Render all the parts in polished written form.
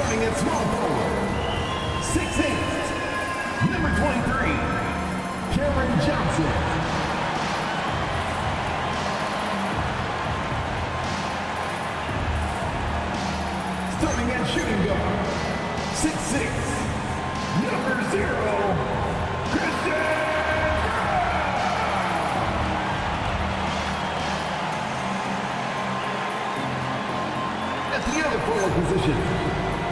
Starting at small forward, 6'8", number 23, Cameron Johnson. Starting at shooting guard, 6'6", number 0, Christian. At the other forward position,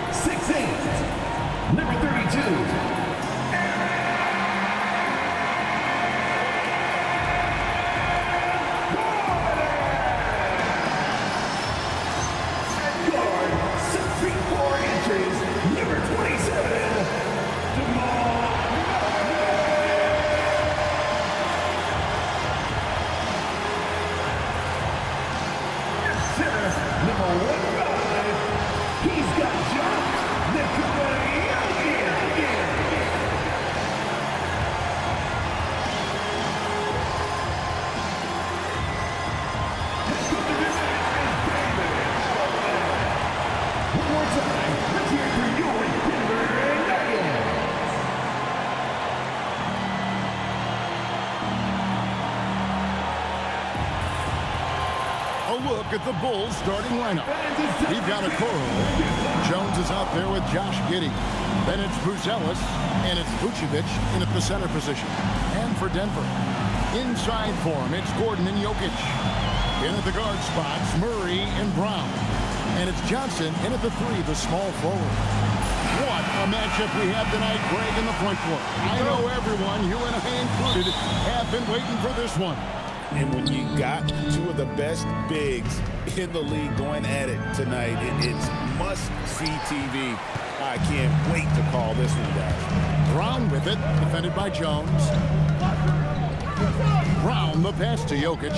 6'8", number 32, number 27, Jamal center, number 15, he's got jump, Nikola Jokic. One more time, let's hear it for your Denver Nuggets. A look at the Bulls starting lineup. We've got a Okoro. Jones is out there with Josh Giddey. Then it's Buzelis, and it's Vucevic in at the center position. And for Denver, inside for him, it's Gordon and Jokic. In at the guard spots, Murray and Brown. And it's Johnson in at the 3, the small forward. What a matchup we have tonight, Greg, in the front court. I know everyone, you and I included, have been waiting for this one. And when you got two of the best bigs in the league going at it tonight, it's must-see TV. I can't wait to call this one, guys. Brown with it, defended by Jones. Brown the pass to Jokic.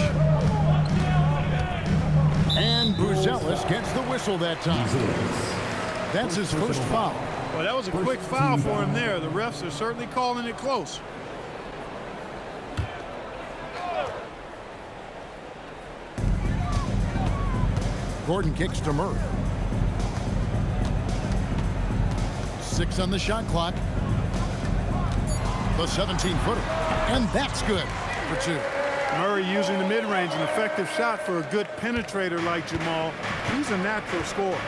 And Buzelis gets the whistle that time. That's his first foul. Well, that was a quick foul for him there. The refs are certainly calling it close. Gordon kicks to Murray. 6 on the shot clock. The 17-footer. And that's good for 2. Murray using the mid-range, an effective shot for a good penetrator like Jamal. He's a natural scorer.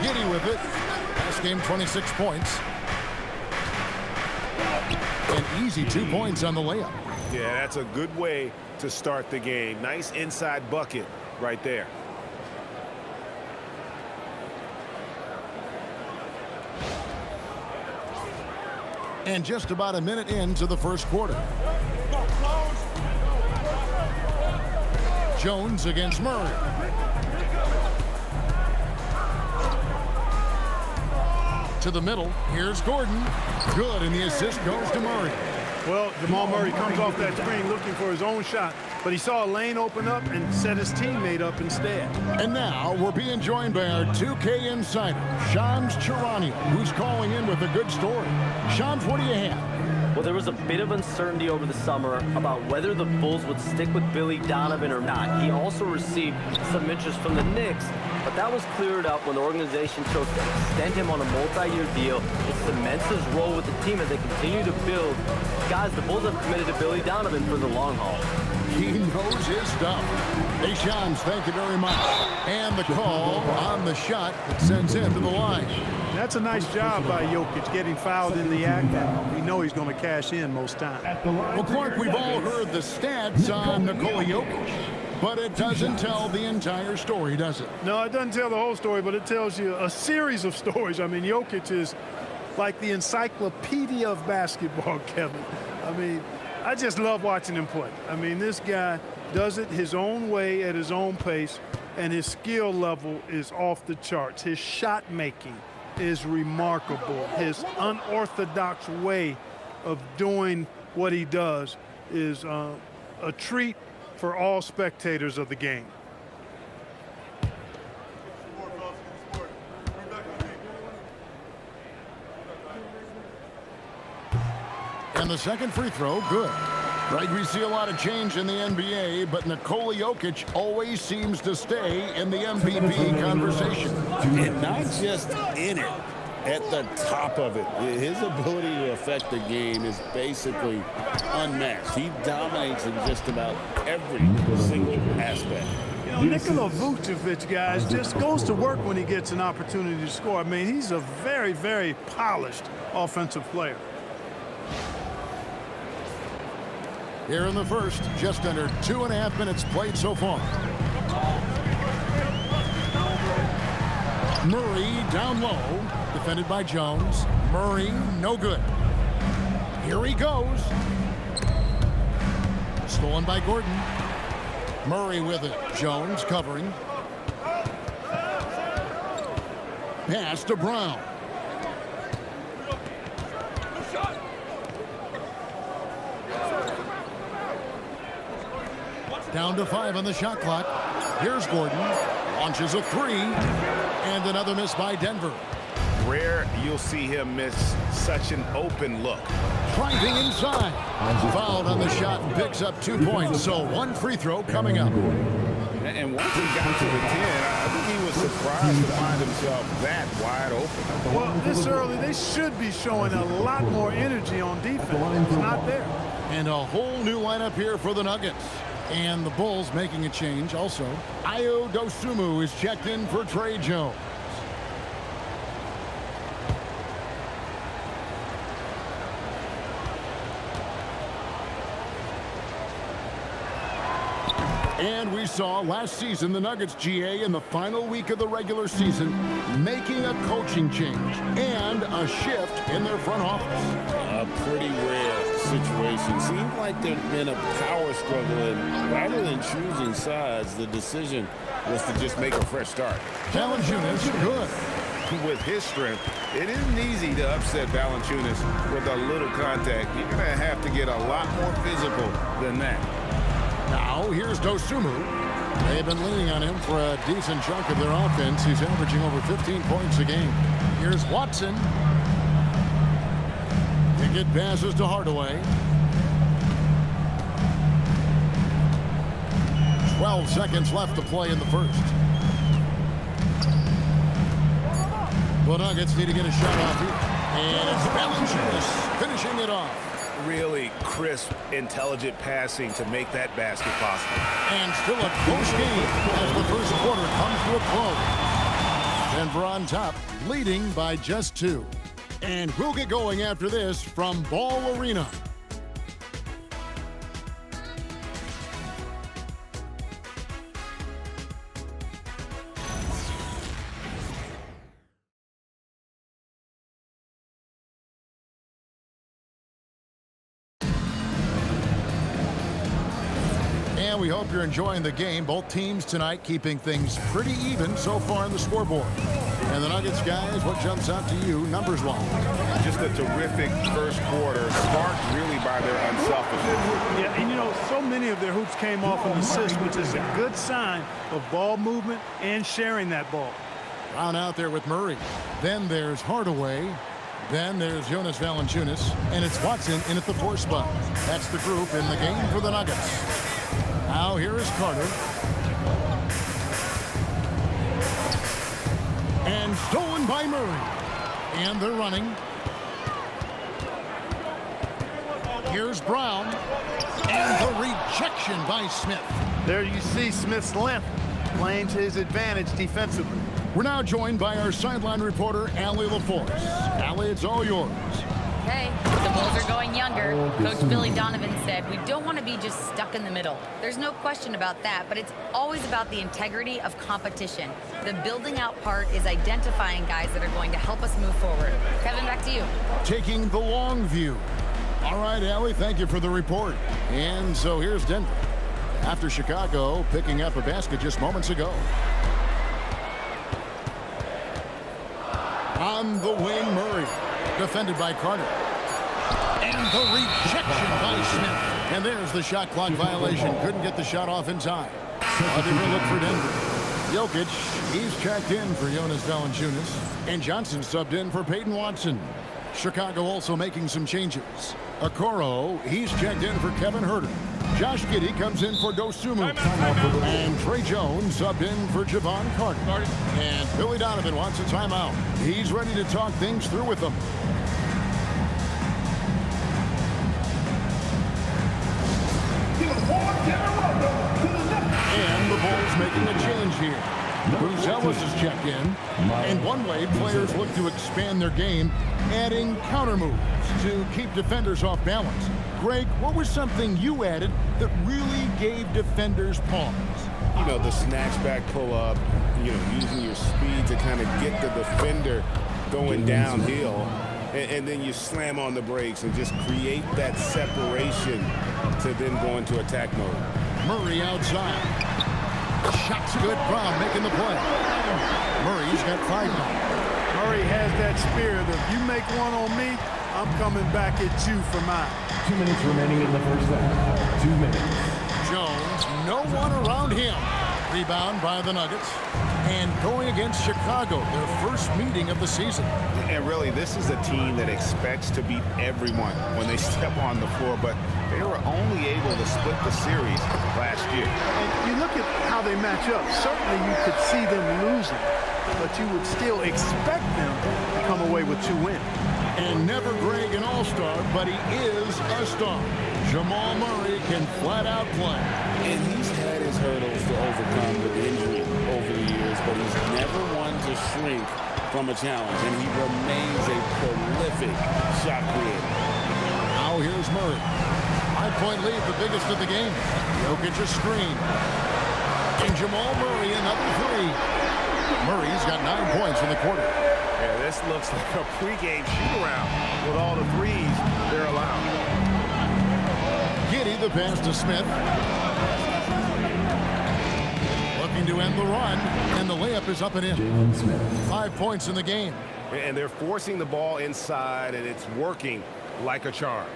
Giddey with it. Last game, 26 points. An easy 2 points on the layup. Yeah, that's a good way to start the game. Nice inside bucket right there. And just about a minute into the first quarter. Jones against Murray. To the middle. Here's Gordon. Good, and the assist goes to Murray. Well, Jamal Murray comes off that screen looking for his own shot, but he saw a lane open up and set his teammate up instead. And now we're being joined by our 2K insider, Shams Charania, who's calling in with a good story. Shams, what do you have? Well, there was a bit of uncertainty over the summer about whether the Bulls would stick with Billy Donovan or not. He also received some interest from the Knicks, but that was cleared up when the organization chose to extend him on a multi-year deal. It cements his role with the team as they continue to build. Guys, the Bulls have committed to Billy Donovan for the long haul. He knows his stuff. Hey, Shams, thank you very much. And the call on the shot that sends him to the line. That's a nice job by Jokic getting fouled in the act, and we know he's going to cash in most times. Well, Clark, we've all heard the stats on Nikola Jokic, but it doesn't tell the entire story, does it? No, it doesn't tell the whole story, but it tells you a series of stories. I mean, Jokic is like the encyclopedia of basketball, Kevin. I mean, I just love watching him play. I mean, this guy does it his own way at his own pace, and his skill level is off the charts. His shot making is remarkable. His unorthodox way of doing what he does is a treat for all spectators of the game. And the second free throw, good. Right, we see a lot of change in the NBA, but Nikola Jokic always seems to stay in the MVP conversation. And not just in it, at the top of it. His ability to affect the game is basically unmatched. He dominates in just about every single aspect. You know, Nikola Vucevic, guys, just goes to work when he gets an opportunity to score. I mean, he's a very, very polished offensive player. Here in the first, just under 2.5 minutes played so far. Murray down low, defended by Jones. Murray, no good. Here he goes. Stolen by Gordon. Murray with it. Jones covering. Pass to Brown. Down to 5 on the shot clock. Here's Gordon. Launches a 3. And another miss by Denver. Rare you'll see him miss such an open look. Driving inside. Fouled on the shot and picks up 2 points. So 1 free throw coming up. And once he got to the 10, I think he was surprised to find himself that wide open. Well, this early, they should be showing a lot more energy on defense. It's not there. And a whole new lineup here for the Nuggets. And the Bulls making a change also. Ayo Dosunmu is checked in for Trey Jones. And we saw last season the Nuggets GA in the final week of the regular season making a coaching change and a shift in their front office. A pretty rare situation. Seems like there's been a power struggle, and rather than choosing sides, the decision was to just make a fresh start. Valanciunas, good. With his strength, it isn't easy to upset Valanciunas with a little contact. You're going to have to get a lot more physical than that. Now, here's Dosunmu. They've been leaning on him for a decent chunk of their offense. He's averaging over 15 points a game. Here's Watson. Pickett passes to Hardaway. 12 seconds left to play in the first. The Nuggets need to get a shot off here. And it's Valanciunas finishing it off. Really crisp, intelligent passing to make that basket possible. And still a close game as the first quarter comes to a close. Denver on top, leading by just 2. And we'll get going after this from Ball Arena. And we hope you're enjoying the game. Both teams tonight keeping things pretty even so far on the scoreboard. And the Nuggets, guys, what jumps out to you numbers-wise? Just a terrific first quarter, sparked really by their unselfishness. Yeah, and you know, so many of their hoops came off an assist, which is a good sign of ball movement and sharing that ball. Brown out there with Murray. Then there's Hardaway. Then there's Jonas Valanciunas. And it's Watson in at the 4 spot. That's the group in the game for the Nuggets. Now here is Carter. And stolen by Murray. And they're running. Here's Brown. And the rejection by Smith. There you see Smith's length playing to his advantage defensively. We're now joined by our sideline reporter, Allie LaForce. Allie, it's all yours. Okay, the Bulls are going younger. Coach Billy Donovan said, we don't want to be just stuck in the middle. There's no question about that, but it's always about the integrity of competition. The building out part is identifying guys that are going to help us move forward. Kevin, back to you. Taking the long view. All right, Allie, thank you for the report. And so here's Denver. After Chicago picking up a basket just moments ago. On the wing, Murray. Defended by Carter. And the rejection by Smith. And there's the shot clock violation. Couldn't get the shot off in time. A different look for Denver. Jokic, he's checked in for Jonas Valanciunas. And Johnson subbed in for Peyton Watson. Chicago also making some changes. Okoro, he's checked in for Kevin Herter. Josh Giddey comes in for Dosunmu. And Trey Jones subbed in for Javon Carter. And Billy Donovan wants a timeout. He's ready to talk things through with them. And the Bulls making a change here. Buzelis is checked in. And one way players look to expand their game, adding counter moves to keep defenders off balance. Greg, what was something you added that really gave defenders pause? You know, the snatchback pull-up, you know, using your speed to kind of get the defender going downhill. And then you slam on the brakes and just create that separation to then go into attack mode. Murray outside. Shot's good. Brown making the play. Murray's got 5 now. Murray has that spirit of, you make one on me, I'm coming back at you for mine. 2 minutes remaining in the first half. 2 minutes. Jones, no one around him. Rebound by the Nuggets. And going against Chicago, their first meeting of the season. And really, this is a team that expects to beat everyone when they step on the floor, but they were only able to split the series last year. And you look at how they match up. Certainly you could see them losing, but you would still expect them to come away with 2 wins. And never Greg an all-star, but he is a star. Jamal Murray can flat out play. And he's had his hurdles to overcome with injury over the years, but he's never one to shrink from a challenge, and he remains a prolific shot creator. Now here's Murray. 5-point lead, the biggest of the game. Jokic a screen. And Jamal Murray another 3. Murray's got 9 points in the quarter. Yeah, this looks like a pregame shoot-around with all the threes they're allowed. Giddey the pass to Smith. Looking to end the run, and the layup is up and in. Jalen Smith. 5 points in the game. And they're forcing the ball inside, and it's working like a charm.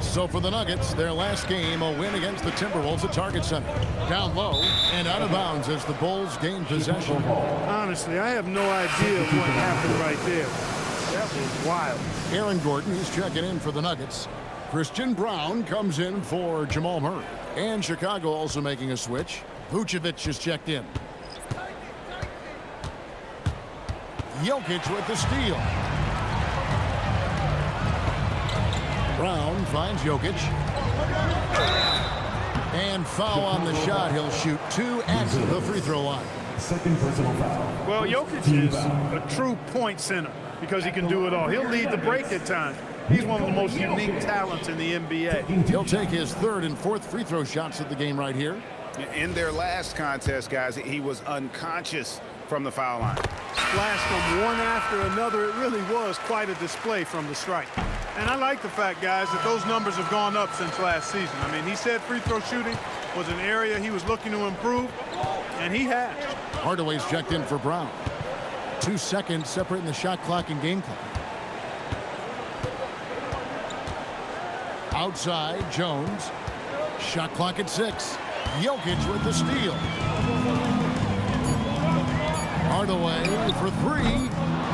So for the Nuggets, their last game, a win against the Timberwolves at Target Center. Down low and out of bounds as the Bulls gain possession. Honestly, I have no idea what happened right there. That was wild. Aaron Gordon, he's checking in for the Nuggets. Christian Brown comes in for Jamal Murray. And Chicago also making a switch. Vucevic is checked in. Jokic with the steal. Brown finds Jokic. And foul on the shot. He'll shoot 2 at the free throw line. Second personal foul. Well, Jokic is a true point center because he can do it all. He'll lead the break at times. He's one of the most unique talents in the NBA. He'll take his 3rd and 4th free throw shots of the game right here. In their last contest, guys, he was unconscious from the foul line. Splashed them one after another. It really was quite a display from the strike. And I like the fact, guys, that those numbers have gone up since last season. I mean, he said free throw shooting was an area he was looking to improve, and he has. Hardaway's checked in for Brown. 2 seconds separating the shot clock and game clock. Outside, Jones. Shot clock at 6. Jokic with the steal. Hardaway for 3.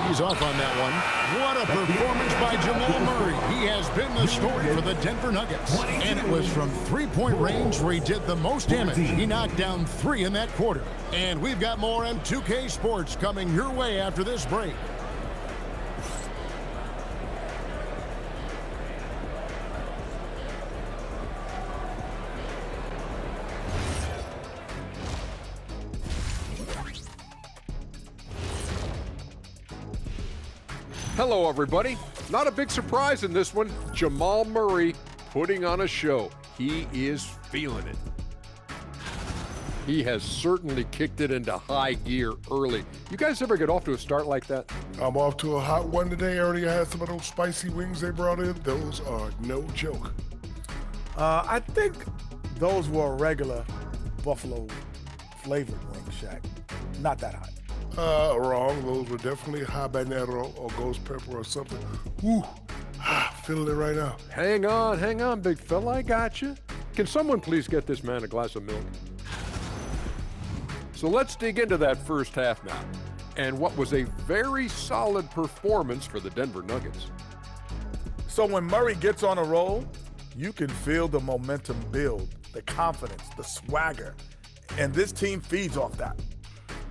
He's off on that one. What a performance by Jamal Murray. He has been the story for the Denver Nuggets. And it was from 3-point range where he did the most damage. He knocked down 3 in that quarter. And we've got more M2K Sports coming your way after this break. Hello, everybody. Not a big surprise in this one. Jamal Murray putting on a show. He is feeling it. He has certainly kicked it into high gear early. You guys ever get off to a start like that? I'm off to a hot one today. I already had some of those spicy wings they brought in. Those are no joke. I think those were regular Buffalo flavored wings, Shaq. Not that hot. Wrong. Those were definitely habanero or ghost pepper or something. Woo, feeling it right now. Hang on, big fella. I got you. Can someone please get this man a glass of milk? So let's dig into that first half now, and what was a very solid performance for the Denver Nuggets. So when Murray gets on a roll, you can feel the momentum build, the confidence, the swagger, and this team feeds off that.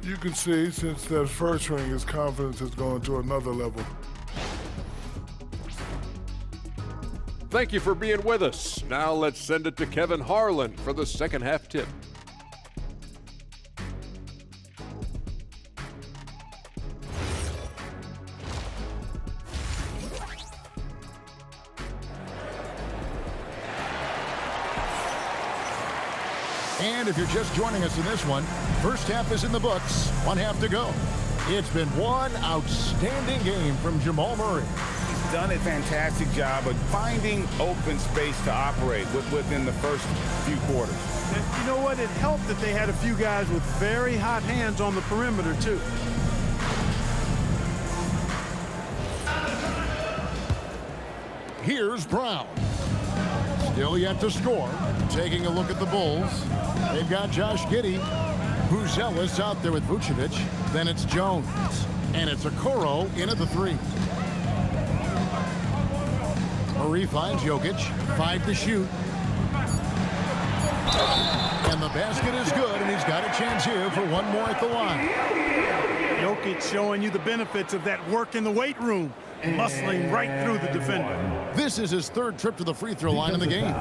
You can see since that first ring, his confidence has gone to another level. Thank you for being with us. Now let's send it to Kevin Harlan for the second half tip. And if you're just joining us in this one, first half is in the books, one half to go. It's been one outstanding game from Jamal Murray. He's done a fantastic job of finding open space to operate within the first few quarters. And you know what? It helped that they had a few guys with very hot hands on the perimeter, too. Here's Brown. Still yet to score. Taking a look at the Bulls. They've got Josh Giddey. Buzelis out there with Vucevic. Then it's Jones. And it's Okoro in at the three. Murray finds Jokic. 5 to shoot. And the basket is good, and he's got a chance here for one more at the line. Jokic showing you the benefits of that work in the weight room, muscling right through the defender. This is his third trip to the free throw line in the game.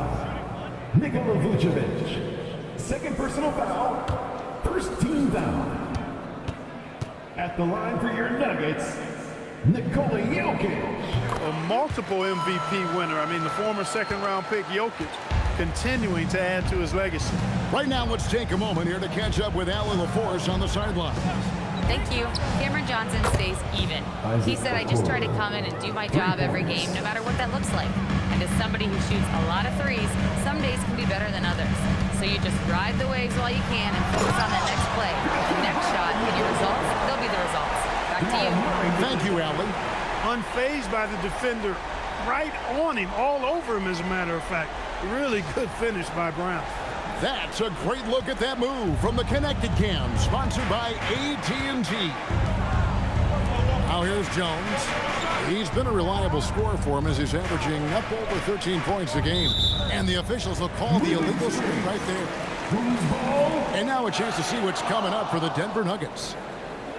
Nikola Vucevic. Second personal foul. First team foul. At the line for your Nuggets, Nikola Jokic. A multiple MVP winner. I mean, the former second-round pick Jokic continuing to add to his legacy. Right now, let's take a moment here to catch up with Allie LaForce on the sideline. Thank you. Cameron Johnson stays even. He said, I just try to come in and do my job every game, no matter what that looks like. And as somebody who shoots a lot of threes, some days can be better than others. So you just ride the waves while you can and focus on that next play. The next shot and your results, they'll be the results. Back to you. Thank you, Allie. Unfazed by the defender, right on him, all over him, as a matter of fact. Really good finish by Brown. That's a great look at that move from the Connected Cam, sponsored by AT&T. Now here's Jones. He's been a reliable scorer for him as he's averaging up over 13 points a game. And the officials will call the illegal screen right there. And now a chance to see what's coming up for the Denver Nuggets.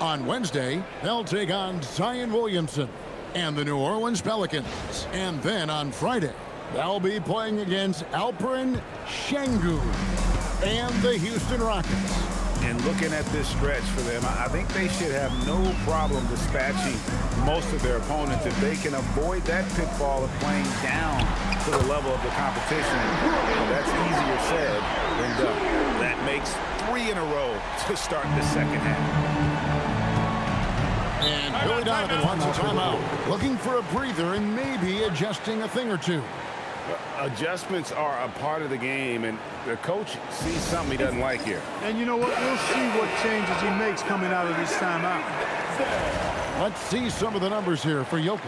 On Wednesday, they'll take on Zion Williamson and the New Orleans Pelicans. And then on Friday, they'll be playing against Alperen Şengün and the Houston Rockets. And looking at this stretch for them, I think they should have no problem dispatching most of their opponents if they can avoid that pitfall of playing down to the level of the competition. That's easier said than done. That makes 3 in a row to start the second half. And Billy Donovan wants a timeout, looking for a breather and maybe adjusting a thing or two. Adjustments are a part of the game, and the coach sees something he doesn't like here. And you know what? We'll see what changes he makes coming out of this timeout. Let's see some of the numbers here for Jokic.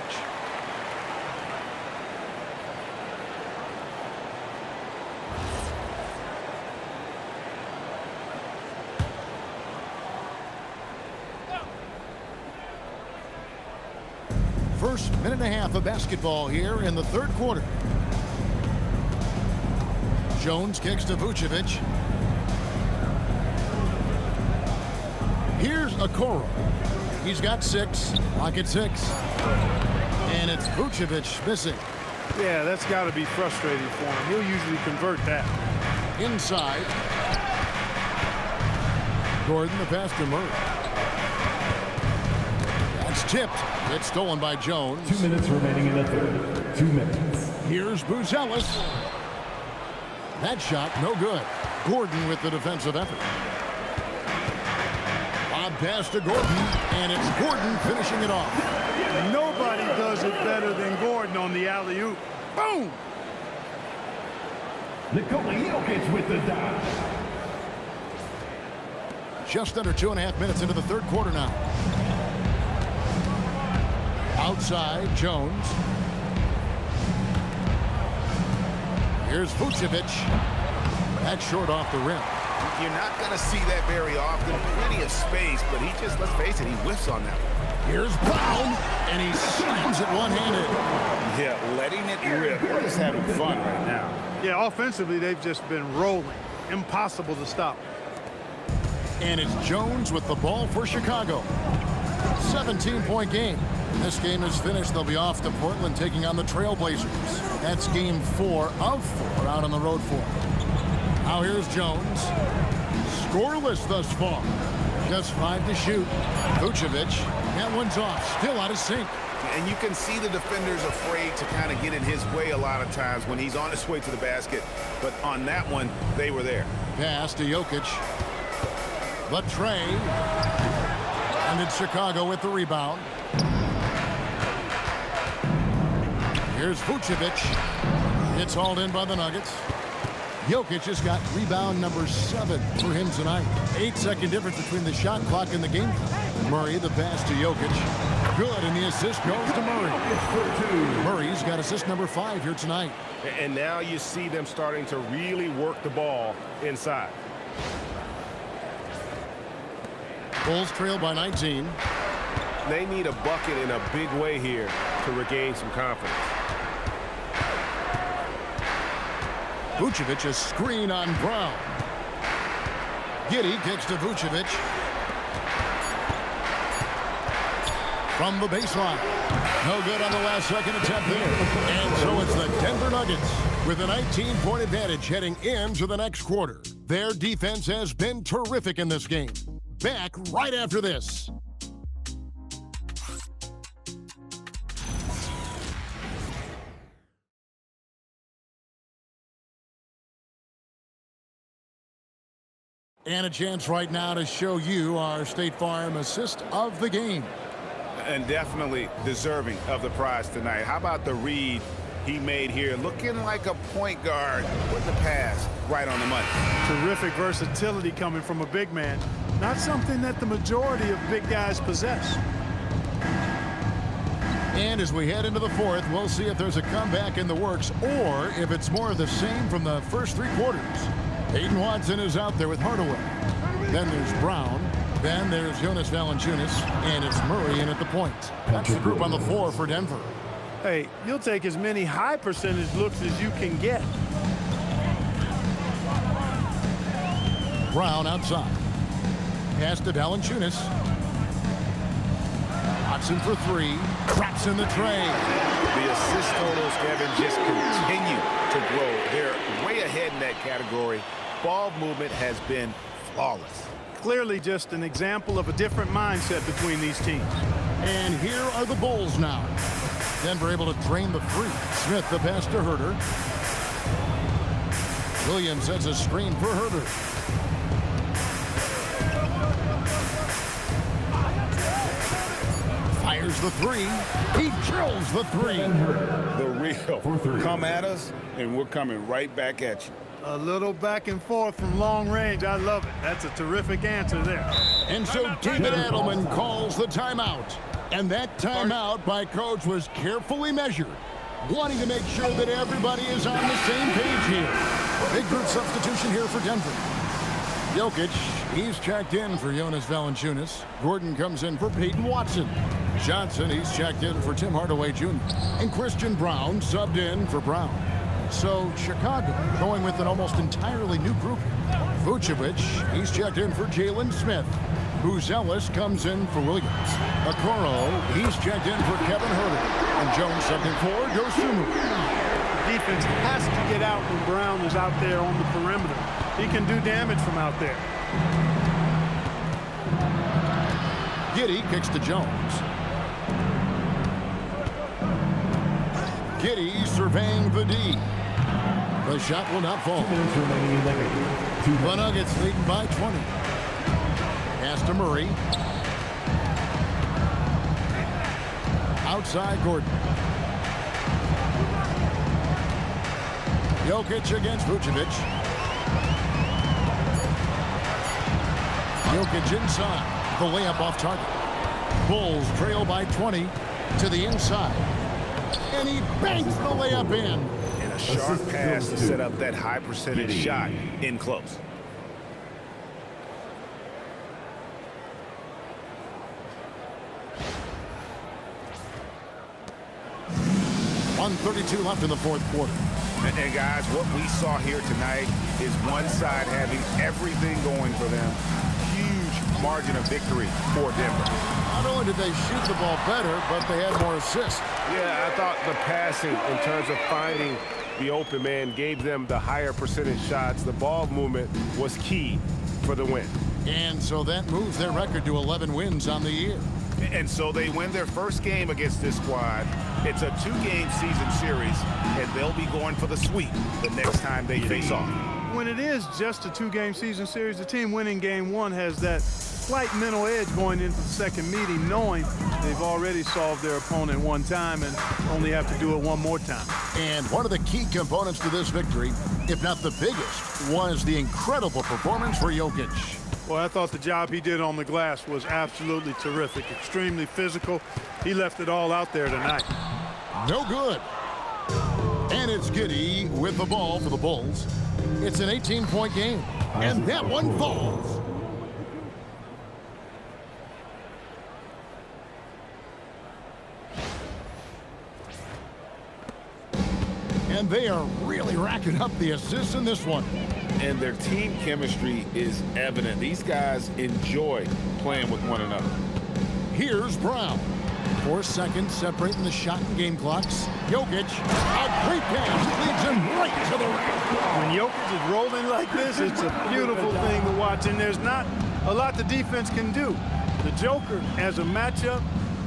First minute and a half of basketball here in the third quarter. Jones kicks to Vucevic. Here's Okoro. He's got 6. Pocket 6. And it's Vucevic missing. Yeah, that's got to be frustrating for him. He'll usually convert that. Inside. Gordon, the pass to Murray. That's tipped. It's stolen by Jones. 2 minutes remaining in the third. 2 minutes. Here's Buzelis. That shot, no good. Gordon with the defensive effort. Bob pass to Gordon, and it's Gordon finishing it off. Nobody does it better than Gordon on the alley-oop. Boom! Nikola Jokic with the dot. Just under 2.5 minutes into the third quarter now. Outside, Jones. Here's Vucevic. That's short off the rim. You're not going to see that very often. Plenty of space, but he just, let's face it, he whiffs on that one. Here's Brown, and he slams it one-handed. Yeah, letting it rip. We're just having fun right now. Yeah, offensively, they've just been rolling. Impossible to stop. And it's Jones with the ball for Chicago. 17-point game. This game is finished. They'll be off to Portland taking on the Trailblazers. That's game 4 of 4 out on the road for them. Now here's Jones. Scoreless thus far. Just 5 to shoot. Vucevic, that one's off. Still out of sync. And you can see the defenders afraid to kind of get in his way a lot of times when he's on his way to the basket. But on that one, they were there. Pass to Jokic. Latrey. And it's Chicago with the rebound. Here's Vucevic. It's hauled in by the Nuggets. Jokic has got rebound number 7 for him tonight. 8-second difference between the shot clock and the game. Murray, the pass to Jokic. Good, and the assist goes to Murray. Murray's got assist number 5 here tonight. And now you see them starting to really work the ball inside. Bulls trail by 19. They need a bucket in a big way here to regain some confidence. Vucevic, a screen on Brown. Giddey kicks to Vucevic. From the baseline. No good on the last second attempt there. And so it's the Denver Nuggets with a 19-point advantage heading into the next quarter. Their defense has been terrific in this game. Back right after this. And a chance right now to show you our State Farm assist of the game. And definitely deserving of the prize tonight. How about the read he made here? Looking like a point guard with the pass right on the money. Terrific versatility coming from a big man. Not something that the majority of big guys possess. And as we head into the fourth, we'll see if there's a comeback in the works or if it's more of the same from the first 3 quarters. Peyton Watson is out there with Hardaway. Then there's Brown. Then there's Jonas Valanciunas. And it's Murray in at the point. That's the group on the floor for Denver. Hey, you'll take as many high percentage looks as you can get. Brown outside. Pass to Valanciunas. Watson for 3. Traps in the tray. The assist totals, Kevin, just continue to grow. They're way ahead in that category. Ball movement has been flawless. Clearly just an example of a different mindset between these teams. And here are the Bulls now. Denver able to drain the free. Smith the pass to Herter. Williams sets a screen for Herter. Fires the 3. He drills the 3. The real. Come at us, and we're coming right back at you. A little back and forth from long range. I love it. That's a terrific answer there. And so David Adelman calls the timeout. And that timeout by Coach was carefully measured, wanting to make sure that everybody is on the same page here. Big group substitution here for Denver. Jokic, he's checked in for Jonas Valanciunas. Gordon comes in for Peyton Watson. Johnson, he's checked in for Tim Hardaway Jr. And Christian Brown subbed in for Brown. So Chicago going with an almost entirely new group. Vucevic, he's checked in for Jalen Smith. Buzelis comes in for Williams. Okoro, he's checked in for Kevin Herter. And Jones subbed in for Dosunmu. Defense has to get out when Brown is out there on the perimeter. He can do damage from out there. Giddey kicks to Jones. Giddey surveying the D. The shot will not fall. The Nuggets leading by 20. Pass to Murray. Outside Gordon. Jokic against Vucevic. Jokic inside. The layup off target. Bulls trail by 20 to the inside. And he banks the layup in. And a sharp pass to set up that high percentage shot in close. 1:32 left in the fourth quarter. And guys, what we saw here tonight is one side having everything going for them. Huge margin of victory for Denver. Not only did they shoot the ball better, but they had more assists. Yeah, I thought the passing in terms of finding the open man gave them the higher percentage shots. The ball movement was key for the win. And so that moves their record to 11 wins on the year. And so they win their first game against this squad. It's a 2-game season series, and they'll be going for the sweep the next time they face off. When it is just a 2-game season series, the team winning game 1 has that slight mental edge going into the second meeting, knowing they've already solved their opponent one time and only have to do it one more time. And one of the key components to this victory, if not the biggest, was the incredible performance for Jokic. Well, I thought the job he did on the glass was absolutely terrific, extremely physical. He left it all out there tonight. No good. And it's Giddey with the ball for the Bulls. It's an 18-point game, and that one falls. And they are really racking up the assists in this one. And their team chemistry is evident. These guys enjoy playing with one another. Here's Brown. 4 seconds separating the shot and game clocks. Jokic, a great pass, leads him right to the rim. When Jokic is rolling like this, it's a beautiful thing to watch, and there's not a lot the defense can do. The Joker, as a matchup,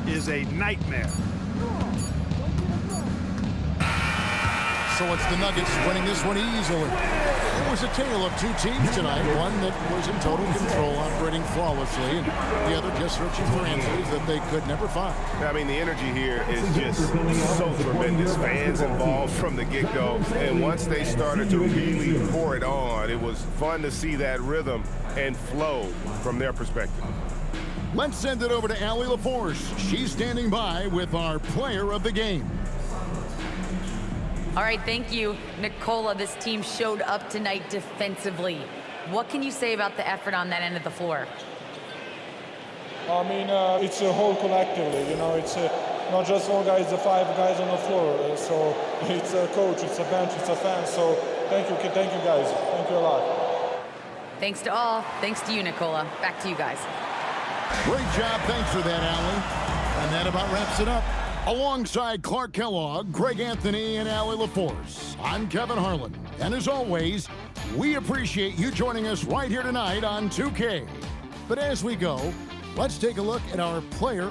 is a nightmare. So it's the Nuggets winning this one easily. It was a tale of two teams tonight. One that was in total control, operating flawlessly, and the other just searching for answers that they could never find. I mean, the energy here is just so tremendous. Fans involved from the get-go. And once they started to really pour it on, it was fun to see that rhythm and flow from their perspective. Let's send it over to Allie LaForce. She's standing by with our player of the game. All right, thank you, Nicola. This team showed up tonight defensively. What can you say about the effort on that end of the floor? I mean, it's a whole collectively, you know, it's not just one guy, it's the 5 guys on the floor. So it's a coach, it's a bench, it's a fan. So thank you guys. Thank you a lot. Thanks to all. Thanks to you, Nicola. Back to you guys. Great job. Thanks for that, Allie. And that about wraps it up. Alongside Clark Kellogg, Greg Anthony, and Allie LaForce, I'm Kevin Harlan. And as always, we appreciate you joining us right here tonight on 2K. But as we go, let's take a look at our player